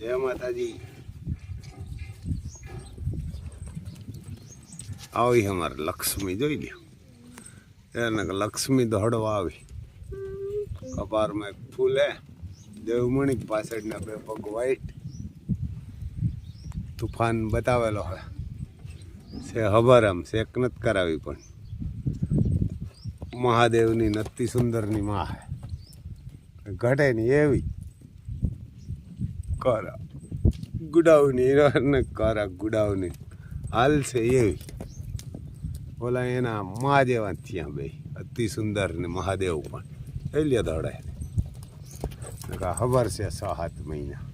જય માતાજી। આવી અમારે લક્ષ્મી જોઈ લ્યો એને લક્ષ્મી દોડવા આવી કપારમાં એક ફૂલ હે દેવમણી પાછળના બે પગ વાઈટ તુફાન બતાવેલો હે છે ખબર આમ શેક નથી કરાવી પણ મહાદેવની નત્તિ સુંદરની માં હે ઘટે નહીં એવી કરા ગુડાવની ને કરા ગુડાવની હાલ છે એવી બોલા એના મા જેવા થયા બે અતિ સુંદર ને મહાદેવ પણ એલિયા દોડાય ખબર છે 6-7 મહિના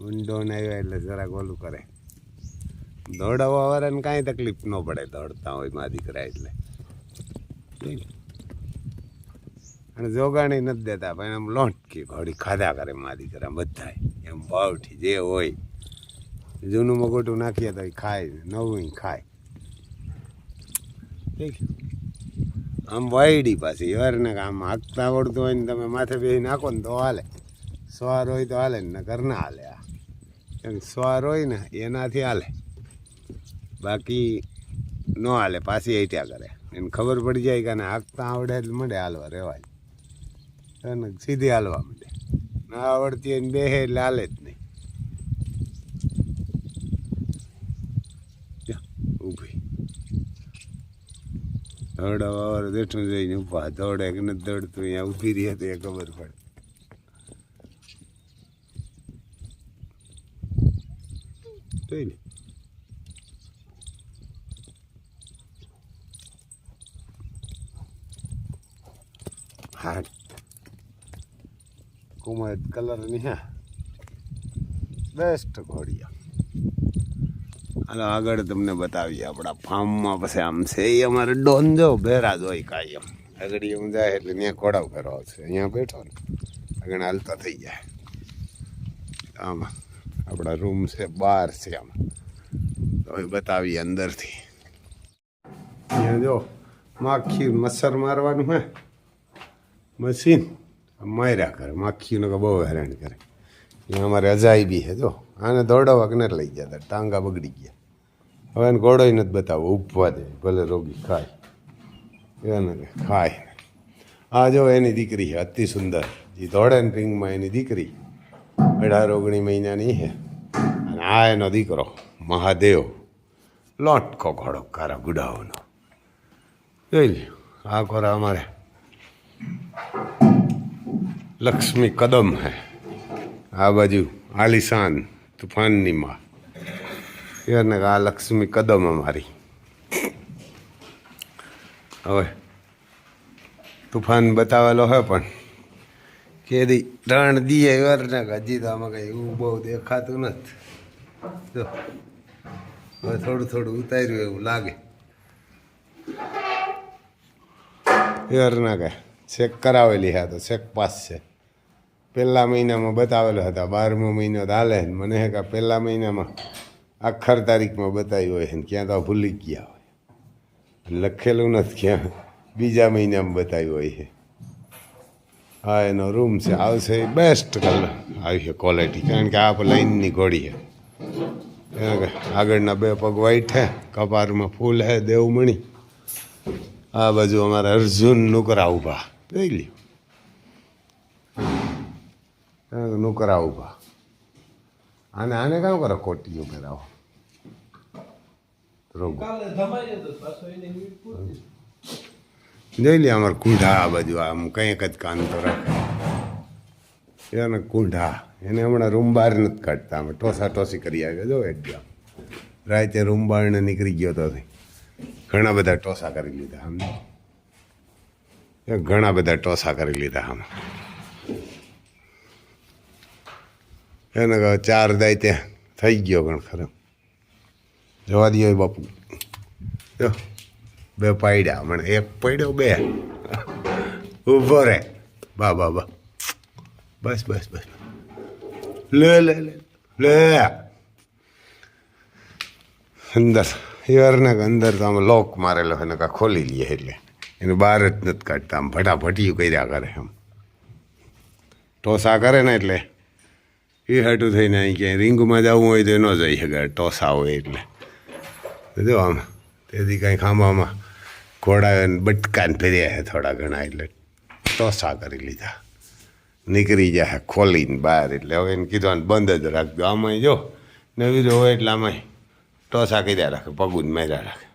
ઊંડો ને આવ્યા એટલે જરાક ઓલું કરે દોડાવવા વાળાને કાંઈ તકલીફ ન પડે દોડતા હોય મા દીકરા એટલે અને જોગાણી નથી દેતા પણ એમ લોટકી ઘોડી ખાધા કરે મા દીકરા બધા એમ ભાવથી જે હોય જૂનું મગોટું નાખીએ તો ખાય નવું ખાય આમ વાયડી પાછી યારને આમ હાંકતા આવડતું હોય ને તમે માથે બેસી નાખો ને તો હાલે સવાર હોય તો હાલે ને ઘર ના હાલે આ એમ સવાર હોય ને એનાથી હાલે બાકી ન હાલે પાછી હટ્યા કરે એને ખબર પડી જાય કે હાંકતા આવડે એટલે મળે હાલવા રહેવાય એને સીધી હાલવા માંડે ના આવડતી હોય ને બેહે એટલે હાલે જ નહીં ઊભી દોડવા બેઠું જઈને ઊભા દોડે કે નથી દોડતું અહીંયા ઊભી રહી તો એ ખબર પડે જોઈ ને હા કુમળ કલરની હા બેસ્ટ ઘોડિયા હાલો આગળ તમને બતાવીએ આપણા ફાર્મમાં પછી આમ છે એ અમારે ડોન જો ભેરા જ હોય કાંઈ એમ આગળ એમ જાય એટલે ત્યાં ઘોડાવ ફેરવા છે અહીંયા બેઠો ને આગળ હાલતા થઈ જાય આમાં આપણા રૂમ છે બહાર છે આમ તો બતાવીએ અંદરથી અહીંયા જો માખી મચ્છર મારવાનું હે મશીન માર્યા કરે માખીઓને બહુ હેરાન કરે અહીંયા અમારે અજાયબી છે જો આને દોડાવવા કે નથી લઈ જતા ટાંગા બગડી ગયા હવે એને ઘોડો નથી બતાવો ઉપવા દે ભલે રોગી ખાય એને ખાય આ જો એની દીકરી છે અતિ સુંદર જે દોડે ને રિંગમાં એની દીકરી 18-19 મહિનાની છે અને આ એનો દીકરો મહાદેવ લોટકો ઘોડો કારા ગુડાઓનો જોઈ લ્યો આ ખોરા અમારે લક્ષ્મી કદમ હે આ બાજુ આલિશાન તુફાનની માં એને આ લક્ષ્મી કદમ અમારી હવે તુફાન બતાવેલો હે પણ કેદી 3 દીએ વરને હજી તો આમાં કંઈ એવું બહુ દેખાતું નથી જો હવે થોડું થોડું ઉતાર્યું એવું લાગે યરના કાંઈ ચેક કરાવેલી હા તો ચેક પાસ છે પહેલા મહિનામાં બતાવેલો હતા 12મો મહિનો તો હાલે ને મને કે પહેલા મહિનામાં આખર તારીખમાં બતાવ્યું હોય ને ક્યાં તો ભૂલી ગયા હોય લખેલું નથી ક્યાં બીજા મહિનામાં બતાવ્યું હોય છે હા એનો રૂમ છે આવશે બેસ્ટ કલર આવી છે ક્વોલિટી કારણ કે આ લાઈનની ઘોડી છે આગળના બે પગ વાઈટ છે કપારમાં ફૂલ છે દેવમણી આ બાજુ અમારા અર્જુન નુકરા ઊભા જોઈ લ્યો નુકરા ઊભા આને કામ કરો કોટીઓ પહેરાવો જોઈ લે અમારે કુંઢા આ બાજુ આમ કંઈક જ કાન તો રાખે એને કુંઢા એને હમણાં રૂમ બહાર નથી કાઢતા અમે ટોસા ટોસી કરી આવ્યા જો એકદમ રાતે રૂમ બહારને નીકળી ગયો તો ઘણા બધા ટોસા કરી લીધા અમને ઘણા બધા ટોસા કરી લીધા આમ એને 4 દાય ત્યાં થઈ ગયો ગણ ખરો જવા દો બાપુ જો 2 પાડ્યા મને 1 પડ્યો 2 ઊભો રે બા બસ લે અંદર હિવરના અંદર તો આમાં લોક મારેલો હોય ને કાં ખોલી લઈએ એટલે એને બહાર જ નથી કાઢતા આમ ફટાફટિયું કર્યા કરે આમ ટોસા કરે ને એટલે એ હાટું થઈને અહીં ક્યાંય રીંગમાં જવું હોય તો એ ન જઈ શકે ટોસા હોય એટલે જો આમ તેથી કાંઈ ખાંભામાં ઘોડા બટકાને ફેર્યા છે થોડા ઘણા એટલે ટોસા કરી લીધા નીકળી જાય ખોલીને બહાર એટલે હવે એને કીધું બંધ જ રાખજો આમાં જો નવી હોય એટલે આમાં ટોસા કર્યા રાખે પગું માર્યા રાખે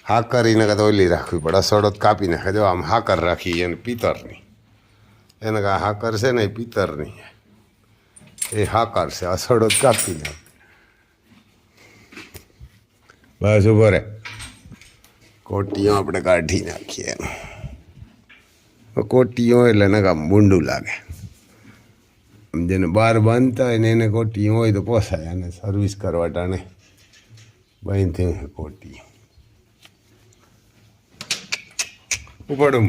હાકર એને કાં તો ઓલી રાખવી પડે અસોડો કાપી નાખે જો આમ હાકર રાખી એને પિત્તરની એને કાં હાકર છે ને એ પિત્તરની એ હાકર છે અસોડો કાપી નાખે બસ ઉભો રે કોટીઓ આપણે કાઢી નાખીએ કોટીઓ એટલે ને કામ મૂંડું લાગે જેને બહાર બાંધતા હોય ને એને કોટીઓ હોય તો પોસાય અને સર્વિસ કરવા ટાણે બાંધી કોટી ઉપાડો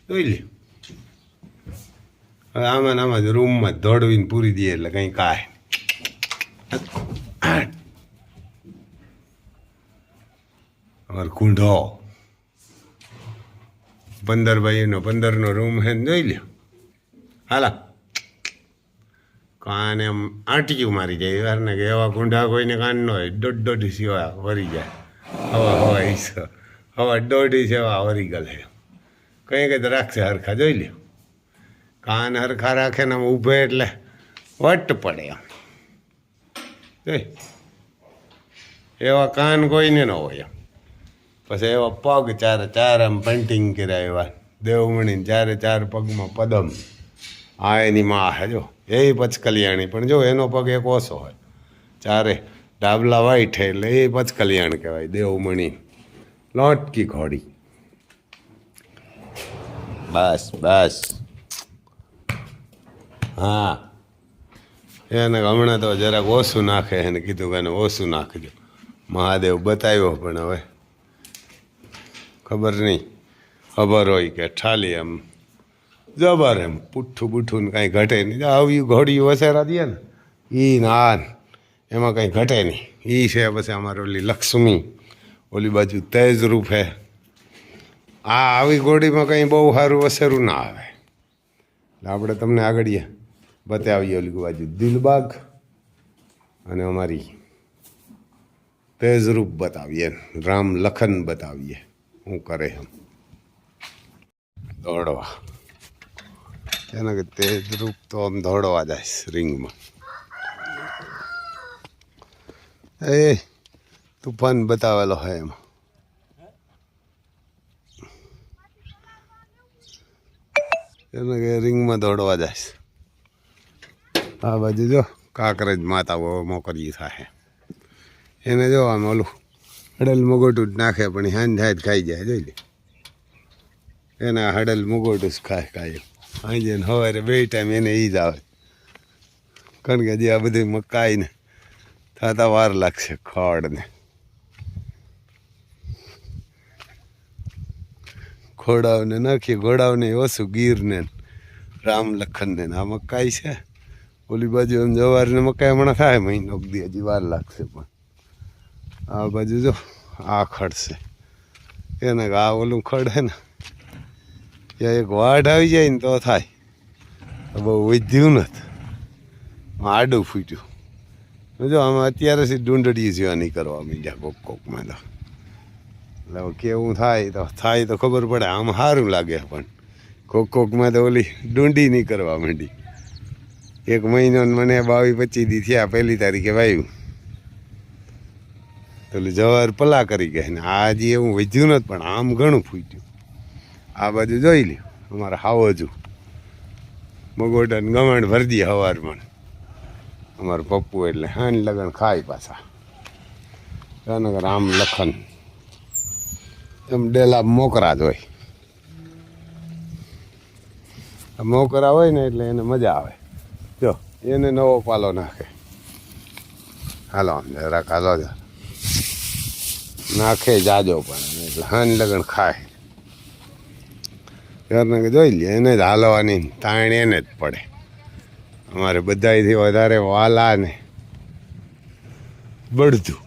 જોઈ લે હવે આમાં આમાં જ રૂમમાં દોડવીને પૂરી દઈએ એટલે કંઈ કાય અમારે કુંઢો 15x15 રૂમ હે ને જોઈ લ્યો હાલા કાને આમ આંટીયું મારી જાય વારને કે એવા કુંઢા કોઈને કાન ન હોય દોઢ સેવા વરી જાય હવા દોઢી સેવા વરી ગલે કંઈ કંઈ તો રાખશે હરખા જોઈ લ્યો કાન હરખા રાખે ને આમ ઊભે એટલે વટ પડે આમ જોઈ એવા કાન કોઈને ન હોય પછી એવા પગ ચાર આમ પેન્ટિંગ કર્યા એવા દેવમણીને ચાર પગમાં પદમ આ એની માં હે જો એ પચકલિયાણી પણ જો એનો પગ એક ઓછો હોય ચારે ડાબલા વાઈટ એટલે એ પચકલિયાણ કહેવાય દેવમણી લોટકી ઘોડી બસ હા એને હમણાં તો જરાક ઓછું નાખે એને કીધું કે એને ઓછું નાખજો મહાદેવ બતાવ્યો પણ હવે ખબર નહીં ખબર હોય કે ઠાલી એમ જબર એમ પૂઠું બૂઠું ને કાંઈ ઘટે નહીં આવી ઘોડીયું વસેરા દે ને એ નાન એમાં કંઈ ઘટે નહીં એ છે પછી અમારે ઓલી લક્ષ્મી ઓલી બાજુ તેજ રૂપ હે આવી ઘોડીમાં કંઈ બહુ સારું વસેરું ના આવે એટલે આપણે તમને આગળ બતાવીએ ઓલી બાજુ દિલબાગ અને અમારી તેજ રૂપ બતાવીએ રામ લખન બતાવીએ શું કરે એમ દોડવા એના કે તેજ રૂપ તો આમ દોડવા જાય રિંગમાં એ તુફાન બતાવેલો હોય એમાં એને કે રિંગમાં દોડવા જાય આ બાજુ જો કાંકરેજ માતા મોકરી થાય એને જો આમ ઓલું હડલ મુગોટું જ નાખે પણ હાંજ ખાઈ જાય જોઈ લે એના હડલ મુગોટું જ ખાય સાંજે ને સવારે બે ટાઈમ એને એ જ આવે કારણ કે હજી આ બધી મકાઈ ને થતા વાર લાગશે ખડ ને ઘોડાઓને નાખીએ ઘોડાઓને ઓછું ગીરને રામ લખનને આ મકાઈ છે ઓલી બાજુ એમ જવારને મકાઈ હમણાં થાય મહિનો દી હજી વાર લાગશે પણ આ બાજુ જો આ ખડ છે એને આ ઓલું ખડ હે ને ત્યાં એક વાઢ આવી જાય ને તો થાય બહુ વધ્યું નથી આડું ફૂટ્યું જો આમાં અત્યારે ડુંડળી જેવાની કરવા માંડ્યા કોકમાં તો એટલે કેવું થાય તો ખબર પડે આમ સારું લાગે પણ કોકમાં તો ઓલી ડુંડી નહીં કરવા માંડી 1 મહિનો મને 22-25 દી થયા 1 તારીખે વાવ્યું તો ઓલી જવાર પલા કરી ગયા ને આ હજી એવું વધ્યું નથી પણ આમ ઘણું ફૂટ્યું આ બાજુ જોઈ લ્યો અમારે હાવજુ મગોટાને ગમણ ભરી દઈએ સવારમાં અમારું પપ્પુ એટલે હાન લગન ખાય પાછા રામ લખન એમ ડેલા મોકરા જ હોય મોકરા હોય ને એટલે એને મજા આવે જો એને નવો પાલો નાખે હાલો આમ જરાક હાલો નાખે જાજો પણ એટલે હાન લગન ખાય કે જોઈ લે એને જ હાલવાની તાણ એને જ પડે અમારે બધાથી વધારે વાલા ને બળદું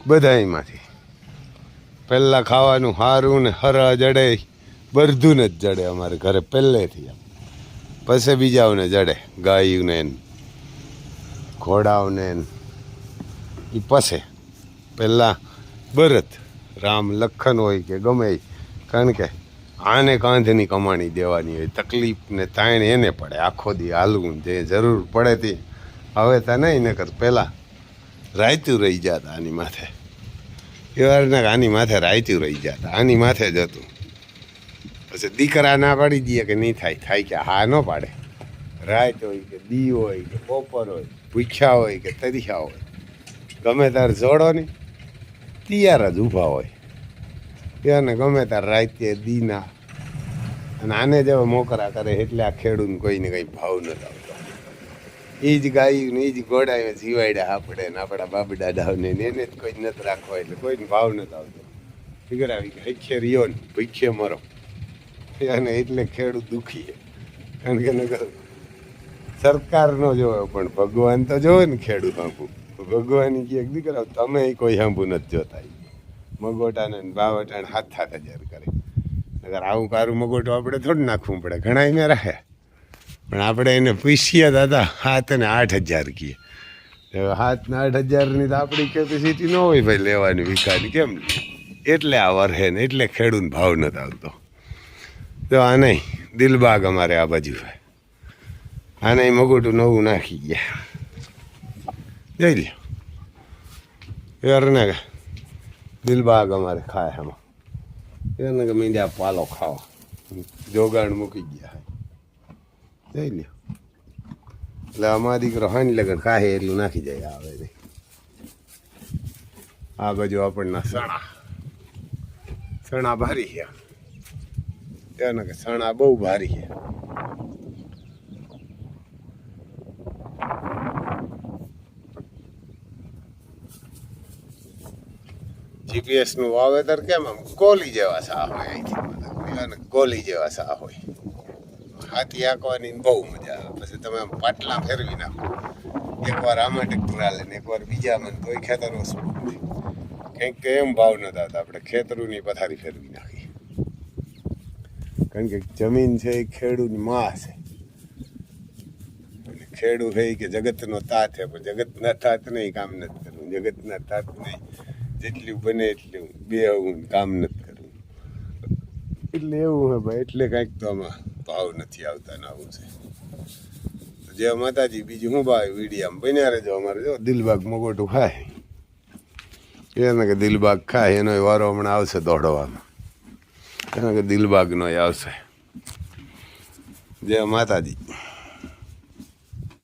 બધાયમાંથી પહેલાં ખાવાનું સારું ને હરા જડે બધું ને જ જડે અમારે ઘરે પહેલેથી એમ. પછી બીજાઓને જડે ગાયુંને ને ઘોડાઓને એ પસે પહેલાં બરત રામ લખન હોય કે ગમે એ, કારણ કે આને કાંધની કમાણી દેવાની હોય, તકલીફ ને તાણ એને પડે, આખો દી હાલવું જે જરૂર પડે તે. હવે તો નહીં નકર પહેલાં રાયતું રહી જતા આની માથે, એવારના આની માથે રાયતું રહી જતા, આની માથે જ હતું. પછી દીકરા ના પાડી દઈએ કે નહીં થાય કે હા ન પાડે. રાત હોય કે દી હોય કે બપોર હોય, ભૂખ્યા હોય કે તરિયા હોય, ગમે તાર જોડો ને તૈયાર જ ઊભા હોય. એને ગમે તાર રાતે દીના. અને આને જેવા મોકરા કરે એટલે આ ખેડૂતને કોઈને કંઈ ભાવ નથી આવતો. એ જ ગાયું ને એ જ ઘોડાયું જીવાડ્યા આપણે ને આપણા બાપ દાદાઓને એને જ કોઈ નથી રાખવા, એટલે કોઈને ભાવ નથી આવતો. ફિગરાવી હેખે રહ્યો ને ભૂખે મરો. અને એટલે ખેડૂત દુઃખી છે. કારણ કે નગર સરકાર નો જોવે પણ ભગવાન તો જોવે ને ખેડૂત આંખું. ભગવાન કે દીકરા તમે કોઈ સાંભું નથી જોતા. મગોટાને બાવટાને 7,000 કરે. અગર આવું કારું મગોટું આપણે થોડું નાખવું પડે, ઘણા એને રાખે, પણ આપણે એને પૂછીએ દાદા 7 અને 8,000 કહીએ. 7 ને 8,000ની તો આપણી કેપેસિટી ન હોય ભાઈ લેવાની વિકાની. કેમ એટલે આ વરહે ને એટલે ખેડૂત ભાવ નથી આવતો. તો આ નહીં દિલબાગ અમારે આ બાજુ આને મગોટું નવું નાખી ગયા. જોઈ લ્યો યારને દિલબાગ અમારે ખાય આમાં. એને કે મીંડ્યા પાલો ખાવા જોગાણ મૂકી ગયા. જોઈ લ્યો એટલે અમારા દીકરો હાની લગન ખાહે એટલું નાખી જાય. આવે આ બાજુ આપણના સણા ભારી છે. એને કે સણા બહુ ભારી છે. જીપીએસ નું વાવેતર કેમ આમ કોલી જેવા સા હોય, અહીંથી કોલી જેવા સા હોય. હાથી આંકવાની બહુ મજા આવે. પછી તમે આમ પાટલા ફેરવી નાખો, એકવાર આમાં ટ્રેક્ટર હાલે ને એકવાર બીજામાં, તોય ખેતર ઓછું કંઈક કે એમ ભાવ નથી આવતા. આપણે ખેતરોની પથારી ફેરવી નાખી. કારણ કે જમીન છે એ ખેડૂતની માં છે. અને ખેડૂત છે કે જગતનો તાત છે, પણ જગતના તાત નહીં કામ નથી કરવું. જગતના તાત નહીં જેટલું બને એટલું બેહવું કામ નથી કરવું. એટલે એવું હોય ભાઈ, એટલે કાંઈક તો આમાં ભાવ નથી આવતા ને આવું છે. જય માતાજી. બીજું શું ભાઈ વિડીયામાં બન્યા રહેજો. અમારે જો દિલબાગ મગોટું ખાય, એને કે દિલબાગ ખાય એનો વારો હમણાં આવશે દોડવામાં. એને કે દિલબાગનો આવશે. જય માતાજી.